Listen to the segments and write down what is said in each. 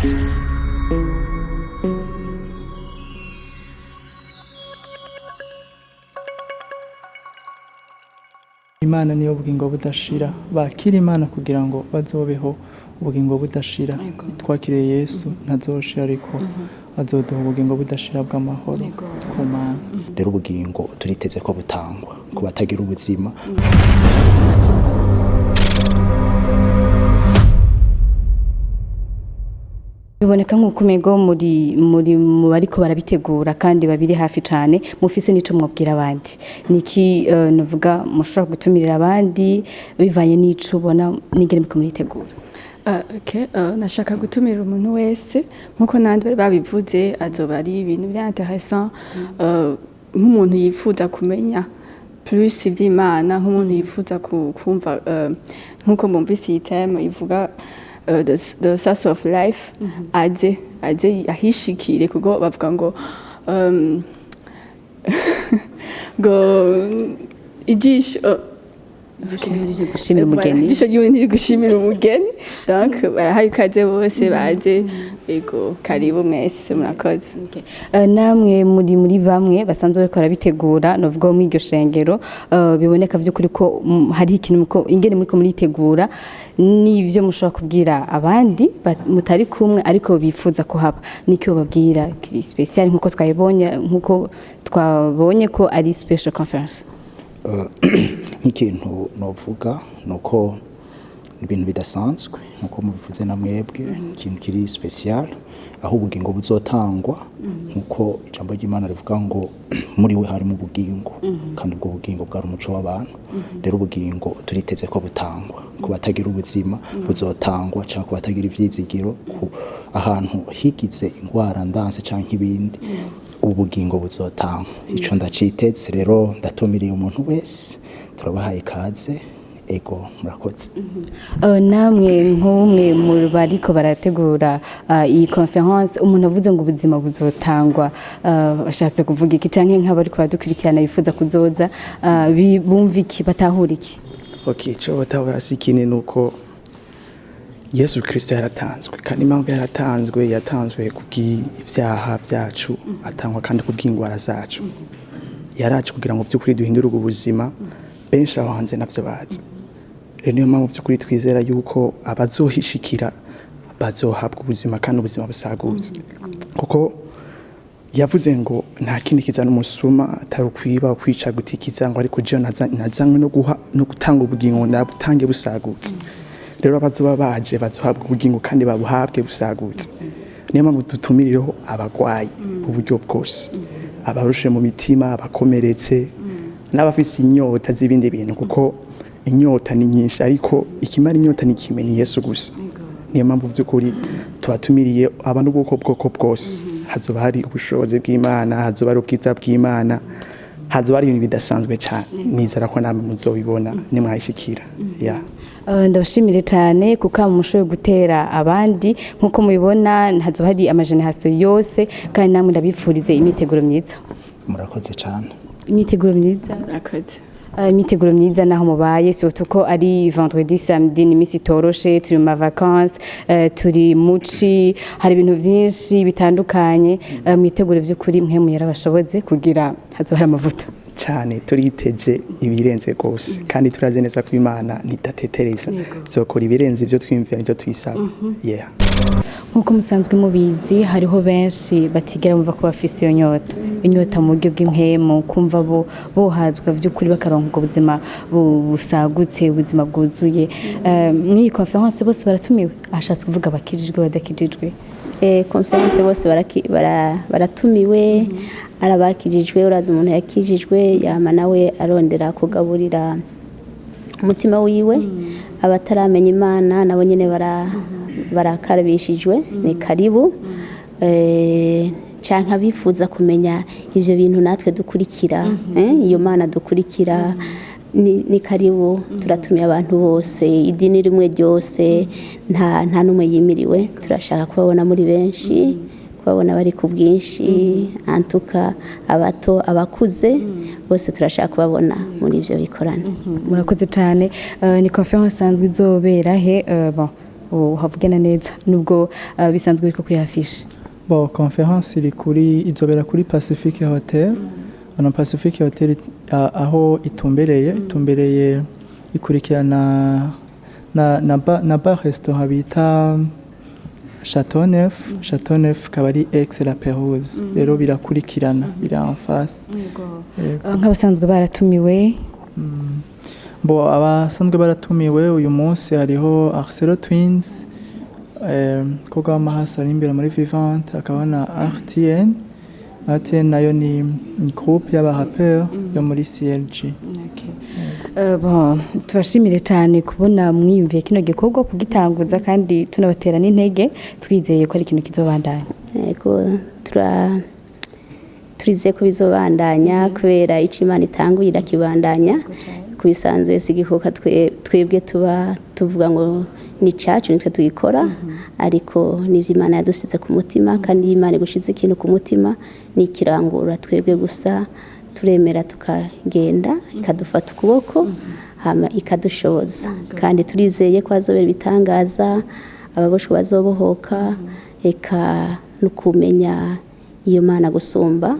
Imana niyo bugingo budashira, bakira Imana kugira ngo bazobeho ubugingo budashira. Twakiriye Yesu ntazoshira ariko azoduha ubugingo budashira bw'amahoro ku Mana. Rero ubugingo turiteze ko butangwa ku batagira ubuzima. Biboneka nk'uko umego muri bariko barabitegura kandi babiri hafi cyane mufise nico mwabwira abandi niki navuga mushobora gutumirira abandi bivanye n'ico ubona nigere mukuritegura. Nashaka gutumirira umuntu wese nkuko nandi bari babivuze azoba ari ibintu bya intéressant nk'umuntu yifuza kumenya plus ivy'Imana nk'umuntu yifuza kumva nkuko mumvise iteme ivuga the source of life aje ahishikire kuko bavuga ngo ngo ijisho gushimira umugeni ijisho ryiwe ntiri gushimira umugeni donc barahaye ikaze bose baje ego karibu mwese murakoze. Namwe muri bamwe basanzwe bariko barabitegura novuga mu iryo shengero biboneka vy'ukuri ko hari ikintu ko ingene muriko muritegura n'ivyo mushobora kubwira abandi mutari kumwe ariko bifuza ko haba nikyo babwira special nkuko twabonye ko ari special conference. Nk'ikintu novuga nuko ibintu bidasanzwe nkuko mubivuze na mwebwe ikintu kiri special aho ubugingo buzotangwa nkuko ijambo ry'Imana rivuga ngo muri we hari mu bugingo kandi ubwo bugingo bwari umuco w'abantu. Rero ubugingo turiteze ko butangwa ku batagira ubuzima buzotangwa cyangwa ku batagira ivyizigiro ahantu higize ingwara ndanse canke ibindi ubugingo buzotangwa. Ico ndaciteze rero ndatumiriye umuntu wese turabahaye ikaze ego murakoze. Namwe nk'umwe mu bariko barategura iyi conference umuntu avuze ngo ubuzima buzotangwa bashatse kuvuga iki canke nk'abariko baradukurikirana bifuza kuzoza bumva iki batahura iki? Okay, ico batahura sikini nuko Yesu Kristo yaratanzwe kandi impamvu yatanzwe kubw'ivyaha byacu atangwa kandi kubw'ingwara zacu yaraje kugira ngo by'ukuri duhindure ubuzima benshi aho hanze navyo bazi. Rero niyo mpamvu by'ukuri twizera yuko abazohishikira bazohabwa ubuzima kandi ubuzima busagutse kuko yavuze ngo nta kindi kizana umusuma atari ukwiba kwica gutikiza ngo ariko je nazanywe no gutanga ubugingo ndabutange busagutse. Rero abazoba baje bazohabwa ubugingo kandi babuhabwe busagutse. Niyo mpamvu dutumirireho abagwayi uburyo bwose abarushe mu mitima abakomeretse n'abafise inyota z'ibindi bintu kuko inyota ni nyinshi ariko ikimara inyota ni kimwe ni Yesu gusa. Niyo mpamvu vy'ukuri tubatumiriye abantu bwoko bwose hazoba hari ubushobozi bw'Imana hazoba ari ubwiza bw'Imana hazoba ari ibintu bidasanzwe cyane nizera ko namwe muzobibona nimwayishikira. Ndabashimire cyane kuko mushoboye gutera abandi nkuko mubibona hazoba hari amageneration yose kandi namwe ndabifurize imiteguro myiza. Murakoze cyane. Imiteguro myiza murakoze. Imiteguro myiza naho mubaye surtout ko ari vendredi samedi ni misi toroshe turi mu vacances turi muci hari ibintu byinshi bitandukanye mwitegure vy'ukuri mwe muyara bashoboze kugira hazohara amavuta cyane turiteze ibirenze gose kandi turaze neza ko Imana nitatetereza zokora ibirenze ivyo twimvira n'ivyo twisaba. Nkuko musanzwe mubizi hariho benshi batigera mva ko bafise iyo inyota mu buryo bw'impemu kumva bohazwa vy'ukuri bakaronka ubuzima busagutse ubuzima bwuzuye. Mw'iyi conference bose baratumiwe ashatse kuvuga bakirijwe badakijijwe. Conference bose baratumiwe arabakijijwe uraza umuntu yakijijwe yama nawe arondera kugaburira umutima wiwe abataramenya Imana nabo nyene barakarabishijwe ni karibu canka bifuza kumenya ivyo bintu natwe dukurikira iyo Mana dukurikira ni karibu turatumiye abantu bose idini rimwe ryose nta numwe yimiriwe turashaka kubabona muri benshi kubabona bari ku bwinshi antuka abato abakuze bose turashaka kubabona muri ivyo bikorana. Murakoze cyane. Ni conference sanzwe izobera he uhavugana neza nubwo bisanzwe biko kuri afishe. Bon, conférence izobera kuri Pacific Hotel. Ano Pacific Hotel aho itumbereye ikurikirana na bar restaurant bita Chateau Neuf kabari ex la Perouse. Rero birakurikirana bira en face. Nk'abasanzwe baratumiwe. Bo abasanzwe baratumiwe uyu munsi hariho Arcelo Twins, koga w'amahasa ari imbere muri Vivante, akaba na RTN nayo ni groupe y'abarapeur yo muri CLG. Bon, tubashimire cyane kubona mwiyumviye kino gikorwa kugitanguza kandi tunabatera n'intege twizeye ko ari ikintu kizobandanya. Yego turizeye ko bizobandanya kubera icyo Imana itanguye irakibandanya. Kubisanzwe sigikoka twebwe tuba tuvuga ngo ni cacu nitwe tuyikora ariko nivyo Imana yadusize ku mutima kandi Imana igushize ikintu ku mutima ni kirangura twebwe gusa turemera tukagenda ikadufata ukuboko hama ikadushoboza kandi turizeye ko azobera bitangaza ababoshwe bazobohoka eka no kumenya iyo Mana gusumba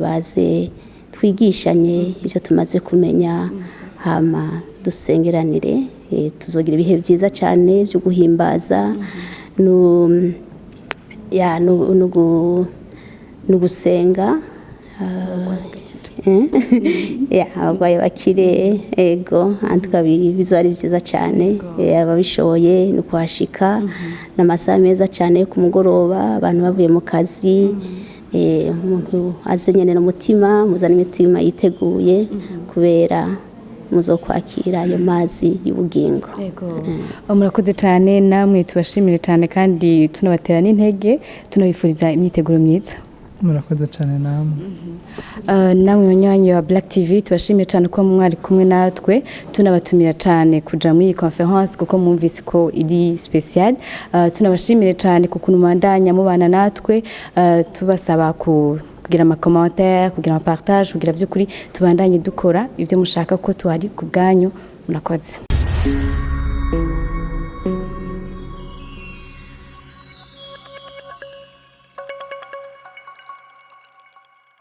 baze twigishanye ivyo tumaze kumenya hama dusengeranire tuzogira ibihe byiza cyane byo guhimbaza no gusenga abagwayi bakire ego antuka bizo ari byiza cyane ababishoboye no kuhashika n'amasaha meza cyane yo kumugoroba abantu bavuye mu kazi umuntu azenyene n'umutima muzana imitima yiteguye kubera muzo kwakira ayo mazi y'ubugingo. Murakoze cyane namwe tubashimire cyane kandi tunabatera n'intege tunabifuriza imyiteguro myiza. Murakoze cyane namwe. Namwe banywanyi wa Black TV tubashimire cyane ko mwari kumwe natwe tunabatumira cyane kuja muri iyi conference kuko mwumvise ko iri special. Tunabashimire cyane kukuntu mandanya mubana natwe tubasaba kugira amakommentaire kugira amapartage kugira vy'ukuri tubandanye dukora ivyo mushaka ko tuhari ku bwanyu murakoze.